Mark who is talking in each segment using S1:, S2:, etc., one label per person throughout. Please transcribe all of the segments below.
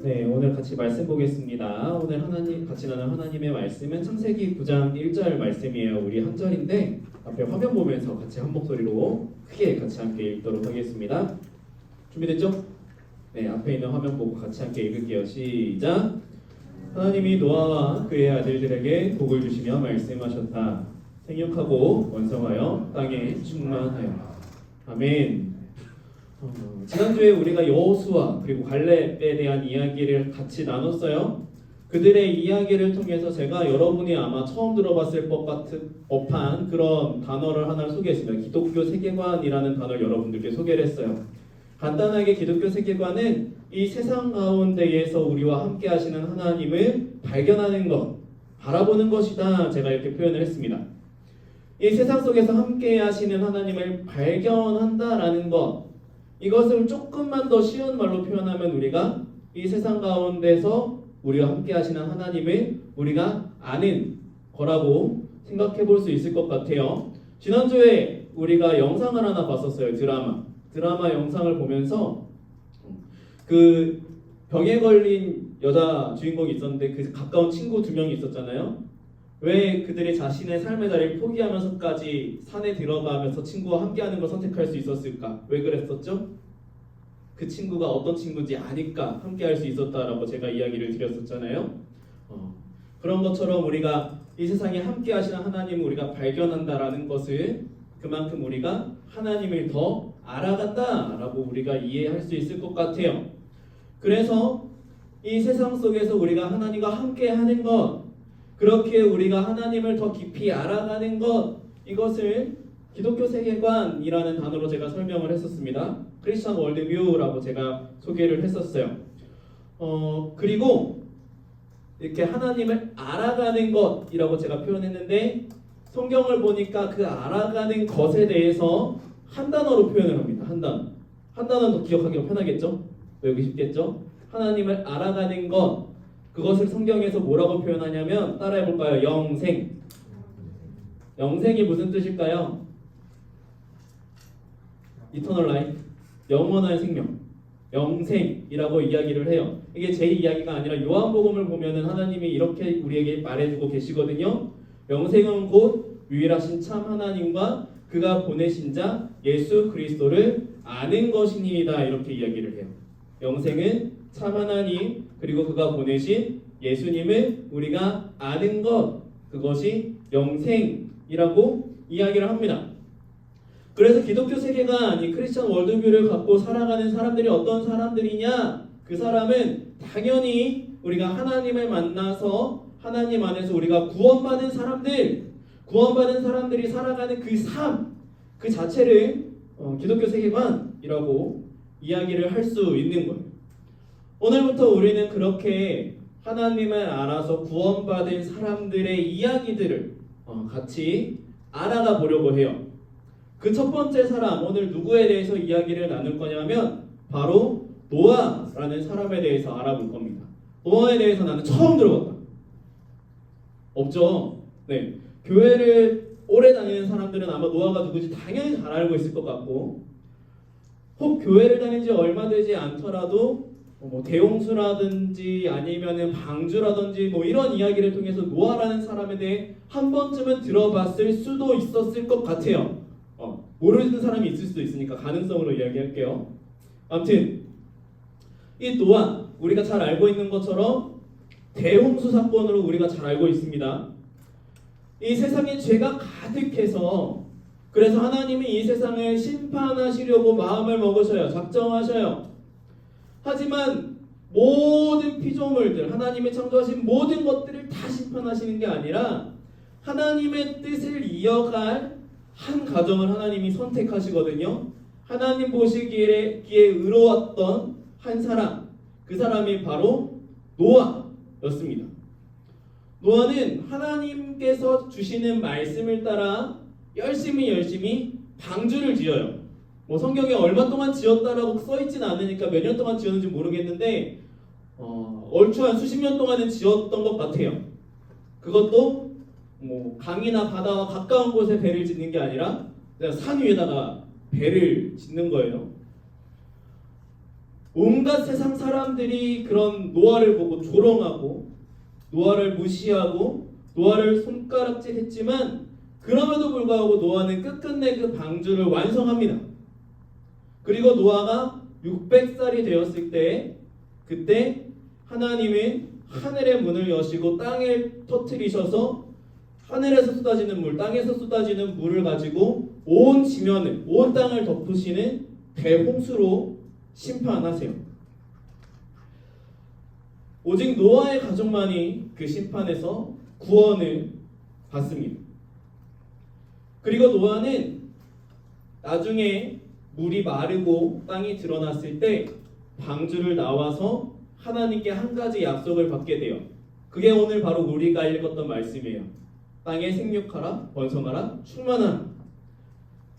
S1: 네, 오늘 같이 말씀 보겠습니다. 오늘 같이 나눌 하나님의 말씀은 창세기 9장 1절 말씀이에요. 우리 한 절인데 앞에 화면 보면서 같이 한 목소리로 크게 같이 함께 읽도록 하겠습니다. 준비됐죠? 네, 앞에 있는 화면 보고 같이 함께 읽을게요. 시작! 하나님이 노아와 그의 아들들에게 복을 주시며 말씀하셨다. 생육하고 원성하여 땅에 충만하여. 아멘. 지난주에 우리가 여호수아 그리고 갈렙에 대한 이야기를 같이 나눴어요. 그들의 이야기를 통해서 제가 여러분이 아마 처음 들어봤을 법한 그런 단어를 하나 소개했습니다. 기독교 세계관이라는 단어를 여러분들께 소개를 했어요. 간단하게 기독교 세계관은 이 세상 가운데에서 우리와 함께 하시는 하나님을 발견하는 것, 바라보는 것이다. 제가 이렇게 표현을 했습니다. 이 세상 속에서 함께 하시는 하나님을 발견한다라는 것, 이것을 조금만 더 쉬운 말로 표현하면 우리가 이 세상 가운데서 우리와 함께 하시는 하나님을 우리가 아는 거라고 생각해 볼 수 있을 것 같아요. 지난주에 우리가 영상을 하나 봤었어요. 드라마 영상을 보면서 그 병에 걸린 여자 주인공이 있었는데 그 가까운 친구 2명이 있었잖아요. 왜 그들이 자신의 삶의 자리를 포기하면서까지 산에 들어가면서 친구와 함께하는 걸 선택할 수 있었을까? 왜 그랬었죠? 그 친구가 어떤 친구인지 아니까 함께할 수 있었다라고 제가 이야기를 드렸었잖아요. 그런 것처럼 우리가 이 세상에 함께하시는 하나님을 우리가 발견한다라는 것을 그만큼 우리가 하나님을 더 알아간다라고 우리가 이해할 수 있을 것 같아요. 그래서 이 세상 속에서 우리가 하나님과 함께하는 것, 그렇게 우리가 하나님을 더 깊이 알아가는 것, 이것을 기독교 세계관이라는 단어로 제가 설명을 했었습니다. 크리스천 월드뷰라고 제가 소개를 했었어요. 그리고 이렇게 하나님을 알아가는 것이라고 제가 표현했는데 성경을 보니까 그 알아가는 것에 대해서 한 단어로 표현을 합니다. 한 단어는 더 기억하기가 편하겠죠? 외우기 쉽겠죠? 하나님을 알아가는 것, 그것을 성경에서 뭐라고 표현하냐면 따라해볼까요? 영생. 영생이 무슨 뜻일까요? Eternal life, 영원한 생명, 영생이라고 이야기를 해요. 이게 제 이야기가 아니라 요한복음을 보면은 하나님이 이렇게 우리에게 말해주고 계시거든요. 영생은 곧 유일하신 참 하나님과 그가 보내신 자 예수 그리스도를 아는 것이니이다, 이렇게 이야기를 해요. 영생은 참 하나님 그리고 그가 보내신 예수님을 우리가 아는 것, 그것이 영생이라고 이야기를 합니다. 그래서 기독교 세계관, 이 크리스천 월드뷰를 갖고 살아가는 사람들이 어떤 사람들이냐? 그 사람은 당연히 우리가 하나님을 만나서 하나님 안에서 우리가 구원받은 사람들이 살아가는 그 삶, 그 자체를 기독교 세계관이라고 이야기를 할 수 있는 거예요. 오늘부터 우리는 그렇게 하나님을 알아서 구원받은 사람들의 이야기들을 같이 알아가 보려고 해요. 그 첫 번째 사람, 오늘 누구에 대해서 이야기를 나눌 거냐면 바로 노아라는 사람에 대해서 알아볼 겁니다. 노아에 대해서 나는 처음 들어봤다. 없죠? 네. 교회를 오래 다니는 사람들은 아마 노아가 누구지 당연히 잘 알고 있을 것 같고, 혹 교회를 다닌 지 얼마 되지 않더라도 대홍수라든지 아니면은 방주라든지 이런 이야기를 통해서 노아라는 사람에 대해 한 번쯤은 들어봤을 수도 있었을 것 같아요. 모르는 사람이 있을 수도 있으니까 가능성으로 이야기할게요. 아무튼 이 노아, 우리가 잘 알고 있는 것처럼 대홍수 사건으로 우리가 잘 알고 있습니다. 이 세상에 죄가 가득해서 그래서 하나님이 이 세상을 심판하시려고 마음을 먹으셔요. 작정하셔요. 하지만 모든 피조물들, 하나님이 창조하신 모든 것들을 다 심판하시는 게 아니라 하나님의 뜻을 이어갈 한 가정을 하나님이 선택하시거든요. 하나님 보시기에 의로웠던 한 사람, 그 사람이 바로 노아였습니다. 노아는 하나님께서 주시는 말씀을 따라 열심히 방주를 지어요. 성경에 얼마 동안 지었다라고 써있진 않으니까 몇 년 동안 지었는지 모르겠는데 얼추 한 수십 년 동안은 지었던 것 같아요. 그것도 강이나 바다와 가까운 곳에 배를 짓는 게 아니라 산 위에다가 배를 짓는 거예요. 온갖 세상 사람들이 그런 노아를 보고 조롱하고 노아를 무시하고 노아를 손가락질했지만 그럼에도 불구하고 노아는 끝끝내 그 방주를 완성합니다. 그리고 노아가 600살이 되었을 때 그때 하나님은 하늘의 문을 여시고 땅을 터뜨리셔서 하늘에서 쏟아지는 물, 땅에서 쏟아지는 물을 가지고 온 지면을, 온 땅을 덮으시는 대홍수로 심판하세요. 오직 노아의 가족만이 그 심판에서 구원을 받습니다. 그리고 노아는 나중에 물이 마르고 땅이 드러났을 때 방주를 나와서 하나님께 한 가지 약속을 받게 돼요. 그게 오늘 바로 우리가 읽었던 말씀이에요. 땅에 생육하라, 번성하라, 충만하라.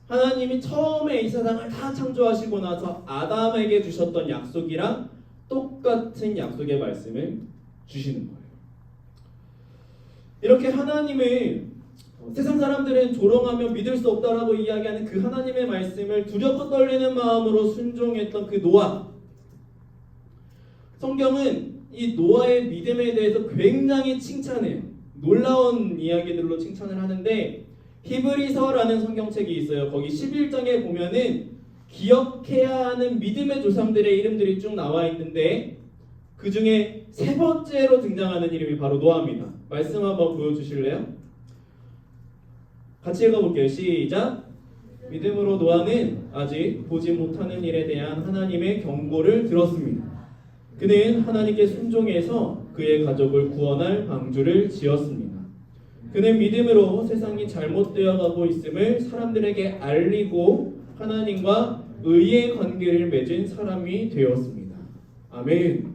S1: 하나님이 처음에 이 세상을 다 창조하시고 나서 아담에게 주셨던 약속이랑 똑같은 약속의 말씀을 주시는 거예요. 이렇게 하나님을 세상 사람들은 조롱하며 믿을 수 없다라고 이야기하는 그 하나님의 말씀을 두렵고 떨리는 마음으로 순종했던 그 노아. 성경은 이 노아의 믿음에 대해서 굉장히 칭찬해요. 놀라운 이야기들로 칭찬을 하는데 히브리서라는 성경책이 있어요. 거기 11장에 보면은 기억해야 하는 믿음의 조상들의 이름들이 쭉 나와 있는데 그 중에 세 번째로 등장하는 이름이 바로 노아입니다. 말씀 한번 보여주실래요? 같이 읽어볼게요. 시작! 믿음으로 노아는 아직 보지 못하는 일에 대한 하나님의 경고를 들었습니다. 그는 하나님께 순종해서 그의 가족을 구원할 방주를 지었습니다. 그는 믿음으로 세상이 잘못되어 가고 있음을 사람들에게 알리고 하나님과 의의 관계를 맺은 사람이 되었습니다. 아멘.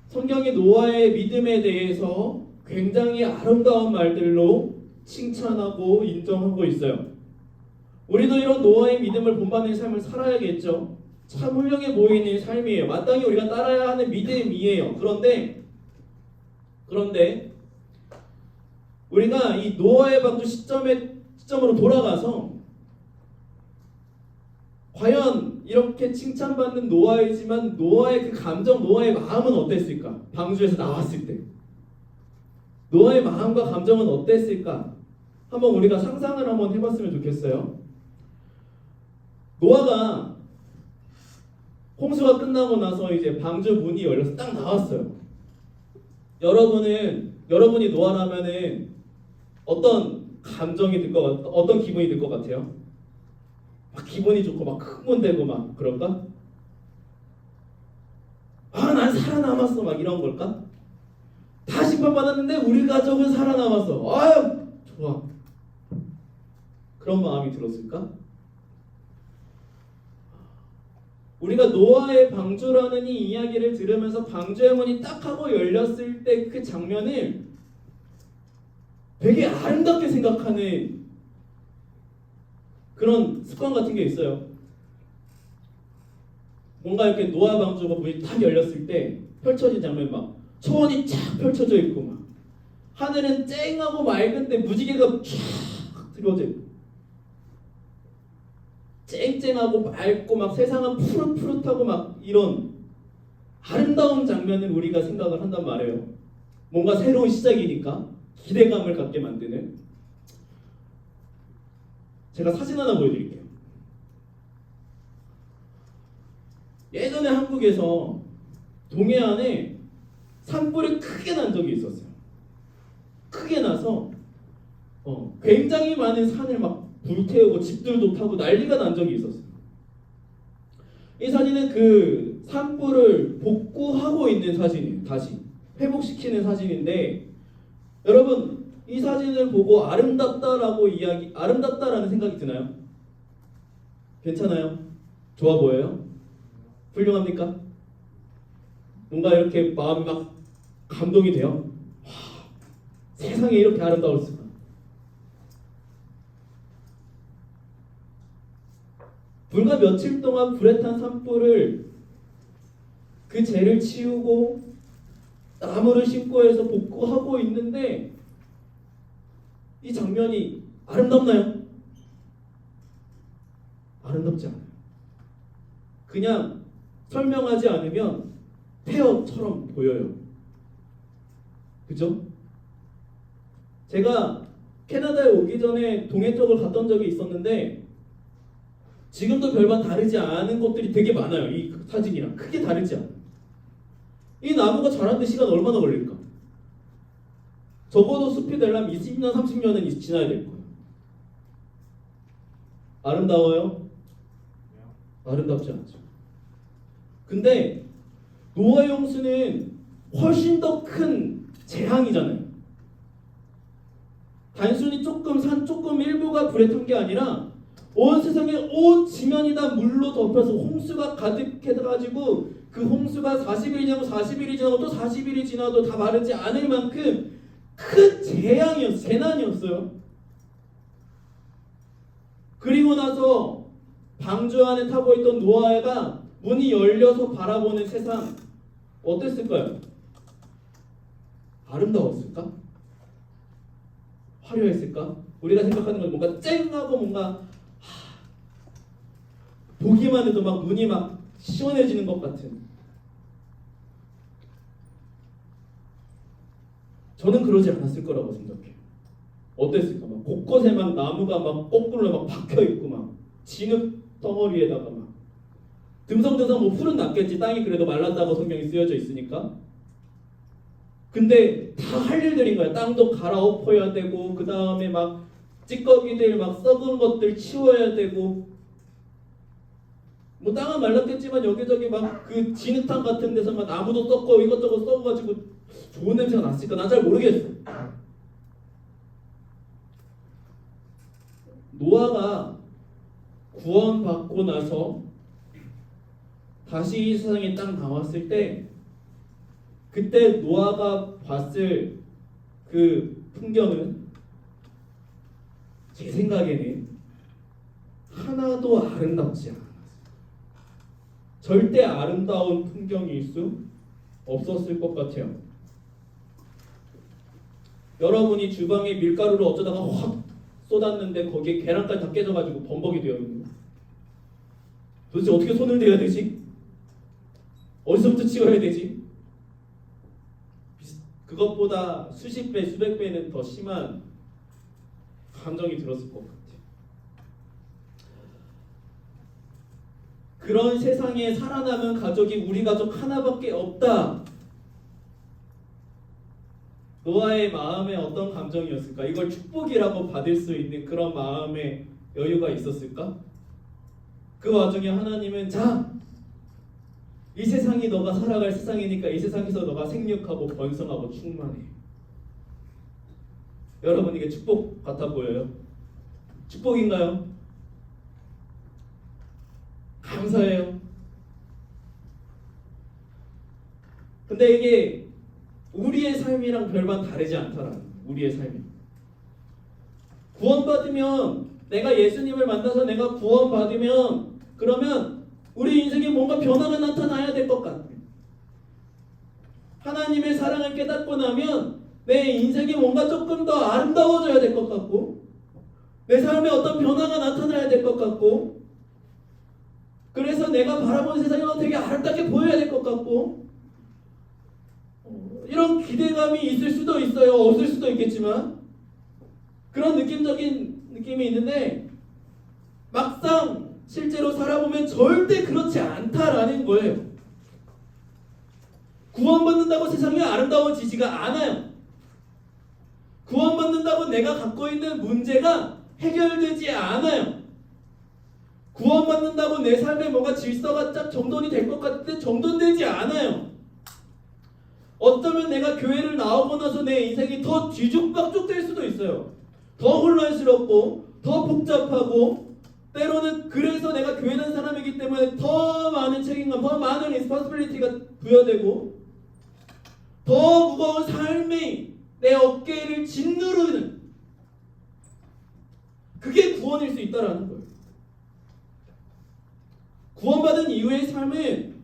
S1: 성경이 노아의 믿음에 대해서 굉장히 아름다운 말들로 칭찬하고 인정하고 있어요. 우리도 이런 노아의 믿음을 본받는 삶을 살아야겠죠. 참 훌륭해 보이는 삶이에요. 마땅히 우리가 따라야 하는 믿음이에요. 그런데 우리가 이 노아의 방주 시점으로 돌아가서 과연 이렇게 칭찬받는 노아이지만 노아의 그 감정, 노아의 마음은 어땠을까? 방주에서 나왔을 때 노아의 마음과 감정은 어땠을까? 한번 우리가 상상을 한번 해봤으면 좋겠어요. 노아가 홍수가 끝나고 나서 이제 방주 문이 열려서 딱 나왔어요. 여러분이 노아라면은 어떤 감정이 들 것 같아요? 어떤 기분이 들 것 같아요? 막 기분이 좋고 막 흥분되고 막 그럴까? 난 살아남았어 막 이런 걸까? 다 심판받았는데 우리 가족은 살아남았어. 아유 좋아. 그런 마음이 들었을까? 우리가 노아의 방주라는 이 이야기를 들으면서 방주의 문이 딱 하고 열렸을 때 그 장면을 되게 아름답게 생각하는 그런 습관 같은 게 있어요. 뭔가 이렇게 노아 방주가 문이 딱 열렸을 때 펼쳐진 장면 막 초원이 쫙 펼쳐져 있고 막 하늘은 쨍하고 맑은데 무지개가 쫙 들어져 있고 쨍쨍하고 맑고 막 세상은 푸릇푸릇하고 막 이런 아름다운 장면을 우리가 생각을 한단 말이에요. 뭔가 새로운 시작이니까 기대감을 갖게 만드는. 제가 사진 하나 보여드릴게요. 예전에 한국에서 동해안에 산불이 크게 난 적이 있었어요. 크게 나서 굉장히 많은 산을 막 불태우고 집들도 타고 난리가 난 적이 있었어요. 이 사진은 그 산불을 복구하고 있는 사진이에요. 다시 회복시키는 사진인데 여러분 이 사진을 보고 아름답다라는 생각이 드나요? 괜찮아요? 좋아 보여요? 훌륭합니까? 뭔가 이렇게 마음이 막 감동이 돼요? 와, 세상에 이렇게 아름다울 수가. 불과 며칠 동안 불에 탄 산불을 그 죄를 치우고 나무를 심고 해서 복구하고 있는데 이 장면이 아름답나요? 아름답지 않아요. 그냥 설명하지 않으면 폐허처럼 보여요. 그죠? 제가 캐나다에 오기 전에 동해 쪽을 갔던 적이 있었는데 지금도 별반 다르지 않은 것들이 되게 많아요. 이 사진이랑 크게 다르지 않아요. 이 나무가 자라는데 시간 얼마나 걸릴까? 적어도 숲이 되려면 20년, 30년은 지나야 될 거예요. 아름다워요? 아름답지 않죠. 근데 노아 홍수는 훨씬 더 큰 재앙이잖아요. 단순히 조금 산 조금 일부가 불에 탄 게 아니라 온 세상에 온 지면이 다 물로 덮여서 홍수가 가득해가지고 그 홍수가 40일이 지나고 40일이 지나고 또 40일이 지나도 다 마르지 않을 만큼 큰 재앙이었어요. 재난이었어요. 그리고 나서 방주 안에 타고 있던 노아가 문이 열려서 바라보는 세상 어땠을까요? 아름다웠을까? 화려했을까? 우리가 생각하는 건 뭔가 쨍하고 뭔가 보기만 해도 막 눈이 막 시원해지는 것 같은. 저는 그러지 않았을 거라고 생각해요. 어땠을까? 막 곳곳에 막 나무가 막 거꾸로 막 박혀 있고 막 진흙 덩어리에다가 막 듬성듬성 뭐 풀은 났겠지. 땅이 그래도 말랐다고 성경이 쓰여져 있으니까. 근데 다 할 일들인 거야. 땅도 갈아엎어야 되고 그 다음에 막 찌꺼기들 막 썩은 것들 치워야 되고 뭐 땅은 말랐겠지만 여기저기 막 그 진흙탕 같은 데서 막 나무도 썩고 이것저것 썩어가지고 좋은 냄새가 났을까? 난 잘 모르겠어. 노아가 구원받고 나서 다시 이 세상에 딱 나왔을 때 그때 노아가 봤을 그 풍경은 제 생각에는 하나도 아름답지 않았어요. 절대 아름다운 풍경일 수 없었을 것 같아요. 여러분이 주방에 밀가루를 어쩌다가 확 쏟았는데 거기에 계란까지 다 깨져가지고 범벅이 되어 있는 거예요. 도대체 어떻게 손을 대야 되지? 어디서부터 치워야 되지? 그것보다 수십 배, 수백 배는 더 심한 감정이 들었을 것 같아요. 그런 세상에 살아남은 가족이 우리 가족 하나밖에 없다. 노아의 마음에 어떤 감정이었을까? 이걸 축복이라고 받을 수 있는 그런 마음의 여유가 있었을까? 그 와중에 하나님은 자, 이 세상이 너가 살아갈 세상이니까 이 세상에서 너가 생육하고 번성하고 충만해. 여러분 이게 축복 같아 보여요? 축복인가요? 감사해요. 근데 이게 우리의 삶이랑 별반 다르지 않다라는 우리의 삶이. 구원받으면 내가 예수님을 만나서 내가 구원받으면 그러면 우리 인생에 뭔가 변화가 나타나야 될 것 같아요. 하나님의 사랑을 깨닫고 나면 내 인생이 뭔가 조금 더 아름다워져야 될 것 같고 내 삶에 어떤 변화가 나타나야 될 것 같고 그래서 내가 바라보는 세상이 되게 아름답게 보여야 될 것 같고 이런 기대감이 있을 수도 있어요. 없을 수도 있겠지만 그런 느낌적인 느낌이 있는데 막상 실제로 살아보면 절대 그렇지 않다라는 거예요. 구원받는다고 세상이 아름다워지지가 않아요. 구원받는다고 내가 갖고 있는 문제가 해결되지 않아요. 구원받는다고 내 삶에 뭔가 질서가 딱 정돈이 될 것 같은데 정돈되지 않아요. 어쩌면 내가 교회를 나오고 나서 내 인생이 더 뒤죽박죽 될 수도 있어요. 더 혼란스럽고 더 복잡하고 때로는 그래서 내가 교회 다니는 사람이기 때문에 더 많은 책임감, 더 많은 리스폰시빌리티가 부여되고 더 무거운 삶이 내 어깨를 짓누르는 그게 구원일 수 있다라는 거예요. 구원받은 이후의 삶은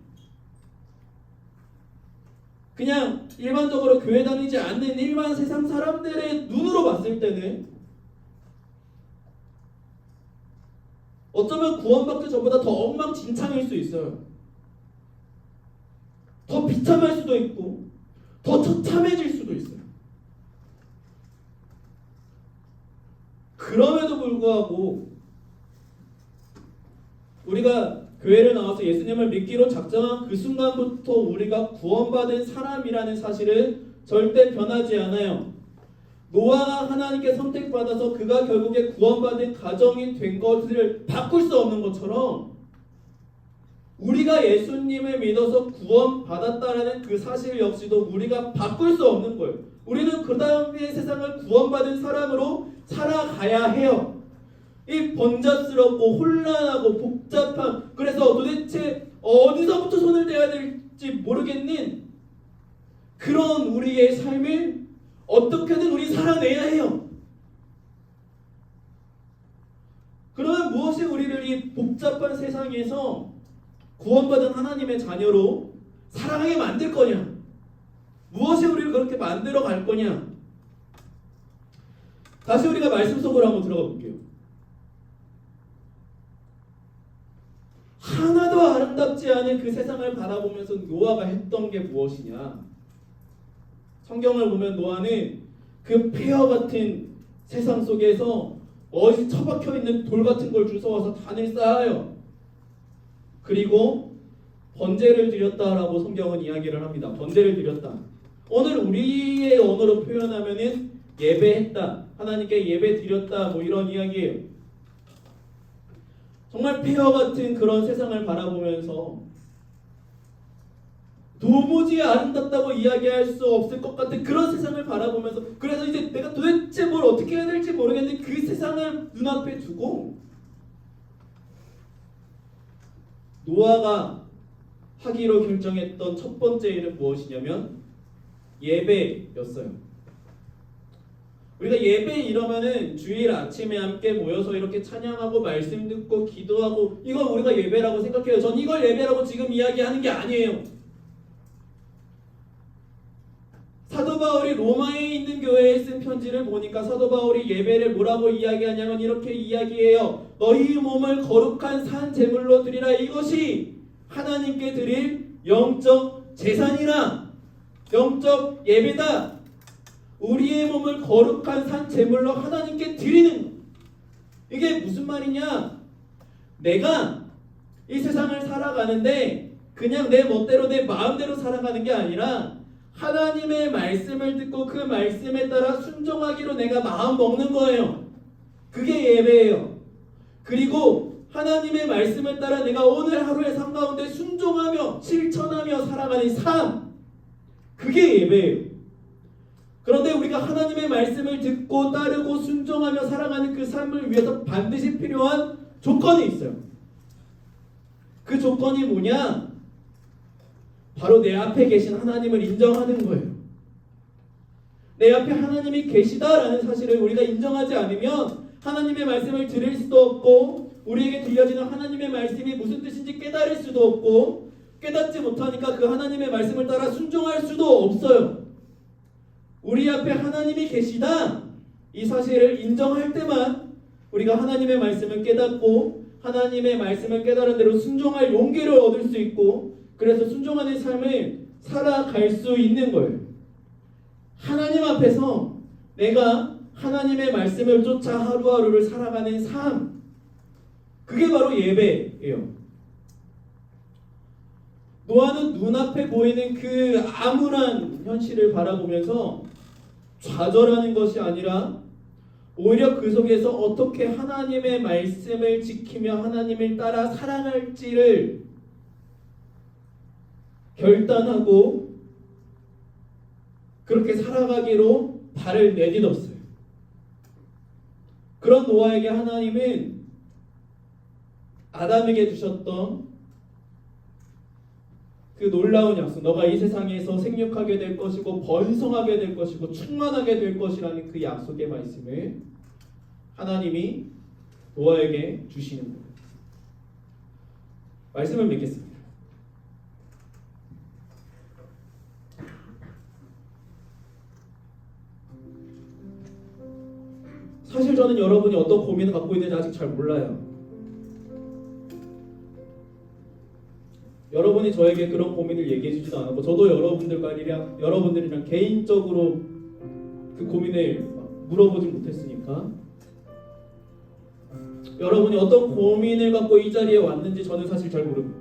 S1: 그냥 일반적으로 교회 다니지 않는 일반 세상 사람들의 눈으로 봤을 때는 어쩌면 구원받기 전보다 더 엉망진창일 수 있어요. 비참할 수도 있고 더 처참해질 수도 있어요. 그럼에도 불구하고 우리가 교회를 나와서 예수님을 믿기로 작정한 그 순간부터 우리가 구원받은 사람이라는 사실은 절대 변하지 않아요. 노아가 하나님께 선택받아서 그가 결국에 구원받은 가정이 된 것을 바꿀 수 없는 것처럼 우리가 예수님을 믿어서 구원받았다라는 그 사실 역시도 우리가 바꿀 수 없는 거예요. 우리는 그 다음의 세상을 구원받은 사람으로 살아가야 해요. 이 번잡스럽고 혼란하고 복잡한, 그래서 도대체 어디서부터 손을 대야 될지 모르겠는 그런 우리의 삶을 어떻게든 우리 살아내야 해요. 그러면 무엇이 우리를 이 복잡한 세상에서 구원받은 하나님의 자녀로 살아가게 만들 거냐? 무엇이 우리를 그렇게 만들어 갈 거냐? 다시 우리가 말씀 속으로 한번 들어가 볼게요. 하나도 아름답지 않은 그 세상을 바라보면서 노아가 했던 게 무엇이냐? 성경을 보면 노아는 그 폐허 같은 세상 속에서 어디 처박혀 있는 돌 같은 걸 주워와서 단을 쌓아요. 그리고 번제를 드렸다라고 성경은 이야기를 합니다. 번제를 드렸다. 오늘 우리의 언어로 표현하면은 예배했다, 하나님께 예배 드렸다, 뭐 이런 이야기예요. 정말 폐허 같은 그런 세상을 바라보면서 도무지 아름답다고 이야기할 수 없을 것 같은 그런 세상을 바라보면서, 그래서 이제 내가 도대체 뭘 어떻게 해야 될지 모르겠는데 그 세상을 눈앞에 두고 노아가 하기로 결정했던 첫 번째 일은 무엇이냐면 예배였어요. 우리가 예배 이러면은 주일 아침에 함께 모여서 이렇게 찬양하고 말씀 듣고 기도하고 이걸 우리가 예배라고 생각해요. 전 이걸 예배라고 지금 이야기하는 게 아니에요. 사도 바울이 로마에 있는 교회에 쓴 편지를 보니까 사도 바울이 예배를 뭐라고 이야기하냐면 이렇게 이야기해요. 너희 몸을 거룩한 산 제물로 드리라. 이것이 하나님께 드릴 영적 재산이라. 영적 예배다. 우리의 몸을 거룩한 산 제물로 하나님께 드리는, 이게 무슨 말이냐? 내가 이 세상을 살아가는데 그냥 내 멋대로 내 마음대로 살아가는 게 아니라 하나님의 말씀을 듣고 그 말씀에 따라 순종하기로 내가 마음 먹는 거예요. 그게 예배예요. 그리고 하나님의 말씀에 따라 내가 오늘 하루의 삶 가운데 순종하며 실천하며 살아가는 삶, 그게 예배예요. 그런데 우리가 하나님의 말씀을 듣고 따르고 순종하며 살아가는 그 삶을 위해서 반드시 필요한 조건이 있어요. 그 조건이 뭐냐? 바로 내 앞에 계신 하나님을 인정하는 거예요. 내 앞에 하나님이 계시다라는 사실을 우리가 인정하지 않으면 하나님의 말씀을 들을 수도 없고 우리에게 들려지는 하나님의 말씀이 무슨 뜻인지 깨달을 수도 없고 깨닫지 못하니까 그 하나님의 말씀을 따라 순종할 수도 없어요. 우리 앞에 하나님이 계시다, 이 사실을 인정할 때만 우리가 하나님의 말씀을 깨닫고 하나님의 말씀을 깨달은 대로 순종할 용기를 얻을 수 있고, 그래서 순종하는 삶을 살아갈 수 있는 거예요. 하나님 앞에서 내가 하나님의 말씀을 쫓아 하루하루를 살아가는 삶, 그게 바로 예배예요. 노아는 눈앞에 보이는 그 암울한 현실을 바라보면서 좌절하는 것이 아니라 오히려 그 속에서 어떻게 하나님의 말씀을 지키며 하나님을 따라 살아갈지를 결단하고 그렇게 살아가기로 발을 내딛었어요. 그런 노아에게 하나님은 아담에게 주셨던 그 놀라운 약속, 너가 이 세상에서 생육하게 될 것이고 번성하게 될 것이고 충만하게 될 것이라는 그 약속의 말씀을 하나님이 노아에게 주시는 거예요. 말씀을 믿겠습니다. 사실 저는 여러분이 어떤 고민을 갖고 있는지 아직 잘 몰라요. 여러분이 저에게 그런 고민을 얘기해 주지도 않았고 저도 여러분들이랑 개인적으로 그 고민을 물어보지 못했으니까 여러분이 어떤 고민을 갖고 이 자리에 왔는지 저는 사실 잘 모릅니다.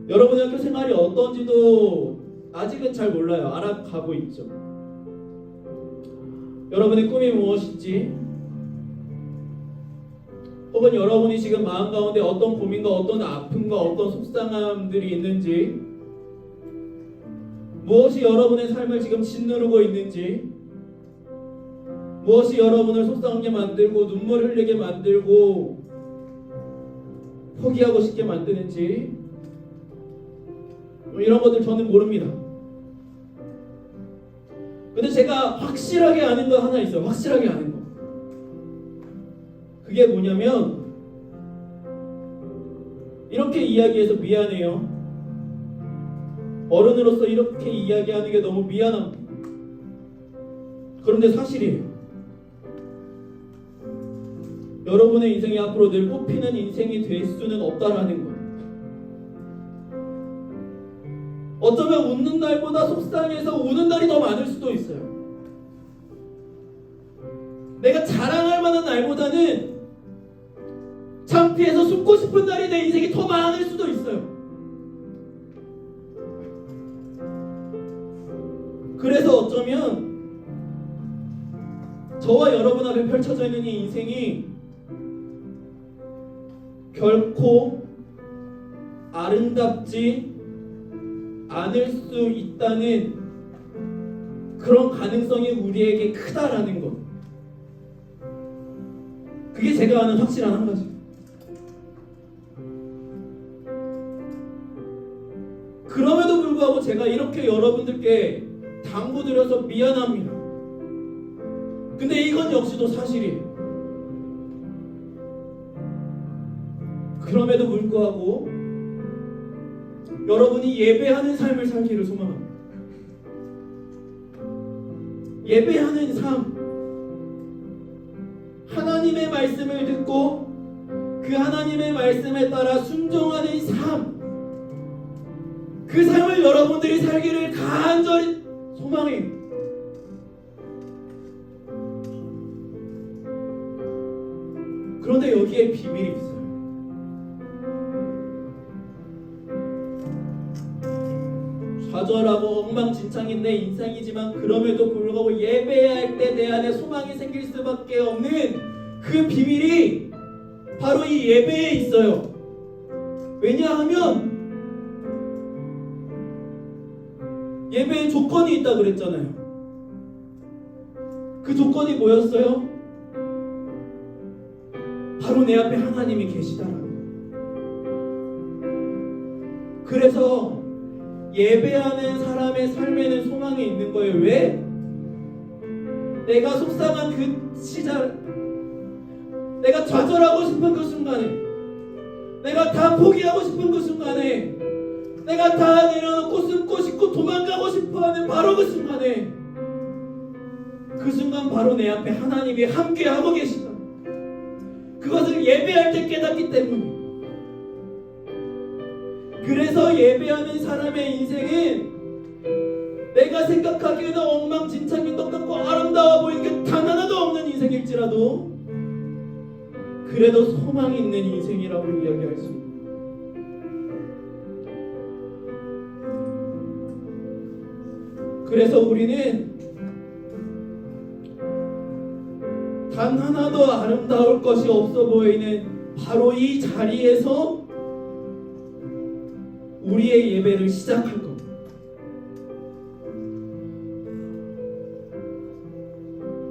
S1: 여러분의 학교 생활이 어떤지도 아직은 잘 몰라요. 알아가고 있죠. 여러분의 꿈이 무엇인지, 혹은 여러분이 지금 마음 가운데 어떤 고민과 어떤 아픔과 어떤 속상함들이 있는지, 무엇이 여러분의 삶을 지금 짓누르고 있는지, 무엇이 여러분을 속상하게 만들고 눈물 흘리게 만들고 포기하고 싶게 만드는지, 이런 것들 저는 모릅니다. 근데 제가 확실하게 아는 거 하나 있어요. 확실하게 아는 거. 그게 뭐냐면, 이렇게 이야기해서 미안해요. 어른으로서 이렇게 이야기하는 게 너무 미안합니다. 그런데 사실이에요. 여러분의 인생이 앞으로 늘 꽃피는 인생이 될 수는 없다라는 거. 어쩌면 웃는 날보다 속상해서 우는 날이 더 많을 수도 있어요. 내가 자랑할 만한 날보다는 창피해서 숨고 싶은 날이 내 인생이 더 많을 수도 있어요. 그래서 어쩌면 저와 여러분 앞에 펼쳐져 있는 이 인생이 결코 아름답지 않을 수 있다는 그런 가능성이 우리에게 크다라는 것. 그게 제가 아는 확실한 한 가지. 그럼에도 불구하고 제가 이렇게 여러분들께 당부드려서 미안합니다. 근데 이건 역시도 사실이에요. 그럼에도 불구하고 여러분이 예배하는 삶을 살기를 소망합니다. 예배하는 삶, 하나님의 말씀을 듣고 그 하나님의 말씀에 따라 순종하는 삶, 그 삶을 여러분들이 살기를 간절히 소망해요. 그런데 여기에 비밀이 있어요. 좌절하고 엉망진창인 내 인생이지만 그럼에도 불구하고 예배해야 할 때 내 안에 소망이 생길 수밖에 없는 그 비밀이 바로 이 예배에 있어요. 왜냐하면 예배에 조건이 있다고 그랬잖아요. 그 조건이 뭐였어요? 바로 내 앞에 하나님이 계시다라는. 그래서 예배하는 사람의 삶에는 소망이 있는 거예요. 왜? 내가 속상한 그 시절, 내가 좌절하고 싶은 그 순간에, 내가 다 포기하고 싶은 그 순간에, 내가 다 내려놓고 숨고 싶고 도망가고 싶어하는 바로 그 순간에, 그 순간 바로 내 앞에 하나님이 함께하고 계시다. 그것을 예배할 때 깨닫기 때문에. 그래서 예배하는 사람의 인생은 내가 생각하기에는 엉망진창인 것 같고 아름다워 보이는 게 단 하나도 없는 인생일지라도 그래도 소망이 있는 인생이라고 이야기할 수 있습니다. 그래서 우리는 단 하나도 아름다울 것이 없어 보이는 바로 이 자리에서 우리의 예배를 시작할 겁니다.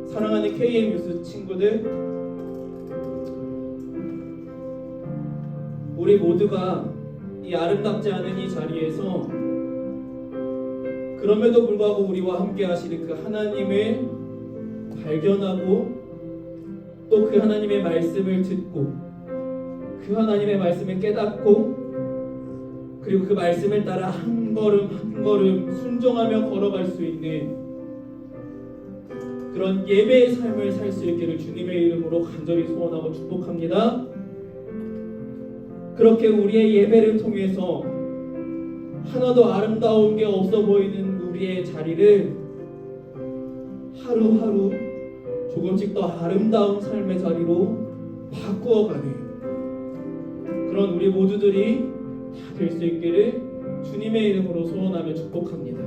S1: 사랑하는 KM 뉴스 친구들, 우리 모두가 이 아름답지 않은 이 자리에서 그럼에도 불구하고 우리와 함께 하시는 그 하나님을 발견하고 또 그 하나님의 말씀을 듣고 그 하나님의 말씀을 깨닫고 그리고 그 말씀을 따라 한 걸음 한 걸음 순종하며 걸어갈 수 있는 그런 예배의 삶을 살 수 있기를 주님의 이름으로 간절히 소원하고 축복합니다. 그렇게 우리의 예배를 통해서 하나도 아름다운 게 없어 보이는 우리의 자리를 하루하루 조금씩 더 아름다운 삶의 자리로 바꾸어가는 그런 우리 모두들이 다 될 수 있기를 주님의 이름으로 소원하며 축복합니다.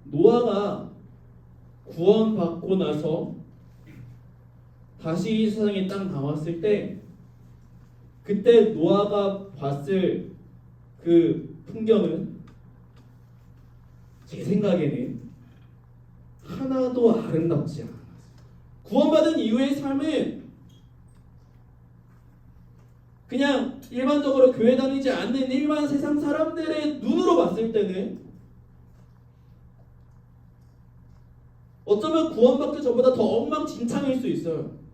S1: 노아가 구원받고 나서 다시 이 세상에 딱 나왔을 때 그때 노아가 봤을 그 풍경은 제 생각에는 하나도 아름답지 않았어요. 구원받은 이후의 삶은 그냥 일반적으로 교회 다니지 않는 일반 세상 사람들의 눈으로 봤을 때는 어쩌면 구원받기 전보다 더 엉망진창일 수 있어요.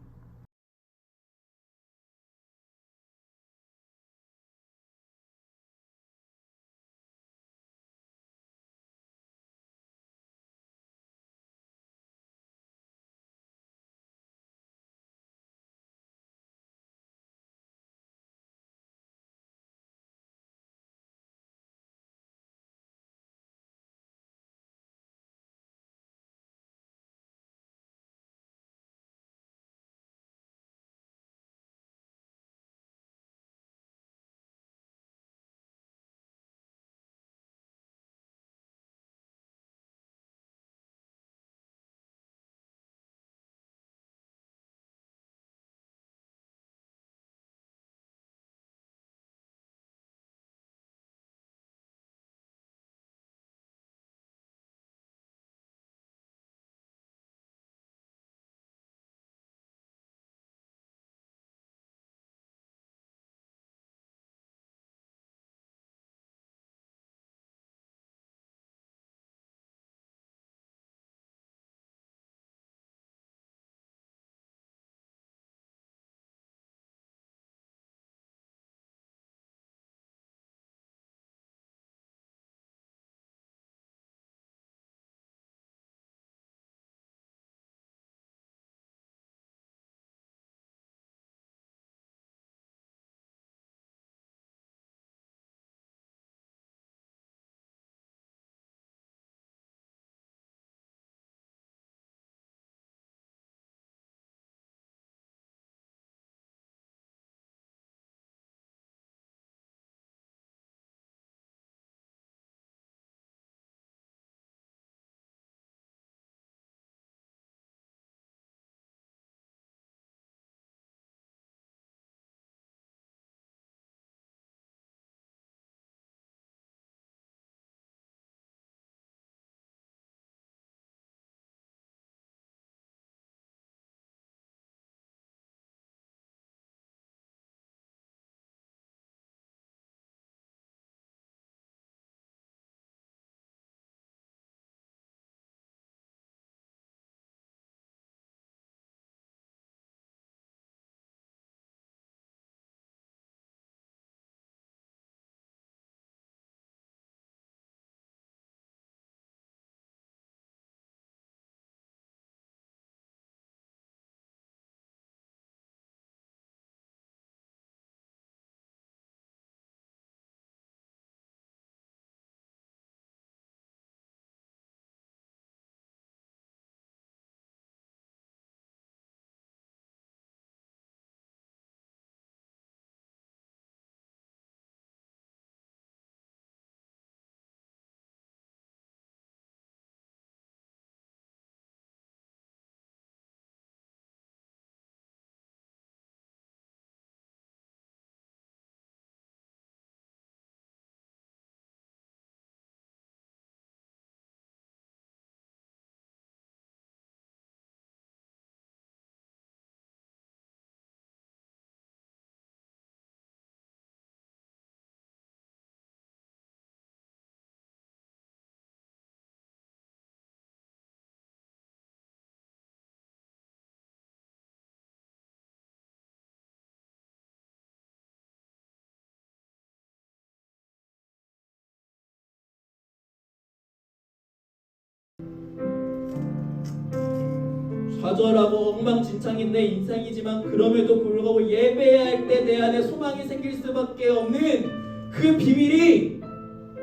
S2: 좌절하고 엉망진창인 내 인생이지만 그럼에도 불구하고 예배해야 할 때 내 안에 소망이 생길 수밖에 없는 그 비밀이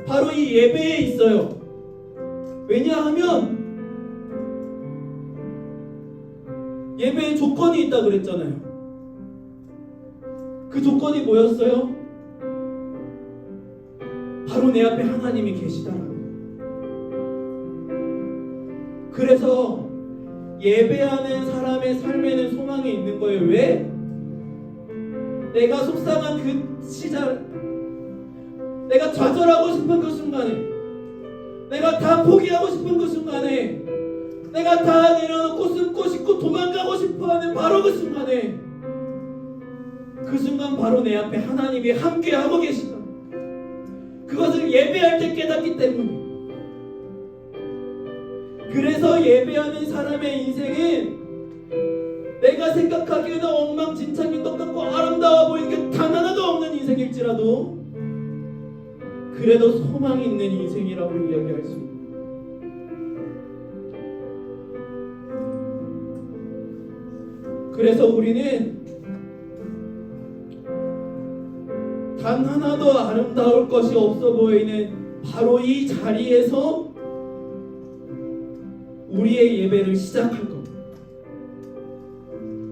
S2: 바로 이 예배에 있어요. 왜냐하면 예배에 조건이 있다 그랬잖아요. 그 조건이 뭐였어요? 바로 내 앞에 하나님이 계시다라는 거예요. 그래서 예배하는 사람의 삶에는 소망이 있는 거예요. 왜? 내가 속상한 그 시절, 내가 좌절하고 싶은 그 순간에, 내가 다 포기하고 싶은 그 순간에, 내가 다 내려놓고 숨고 싶고 도망가고 싶어하는 바로 그 순간에, 그 순간 바로 내 앞에 하나님이 함께하고 계시다. 그것을 예배할 때 깨닫기 때문에. 그래서 예배하는 사람의 인생은 내가 생각하기에는 엉망진창인 것 같고 아름다워 보이는 게 단 하나도 없는 인생일지라도 그래도 소망이 있는 인생이라고 이야기할 수 있습니다. 그래서 우리는 단 하나도 아름다울 것이 없어 보이는 바로 이 자리에서 우리의 예배를 시작할 겁니다.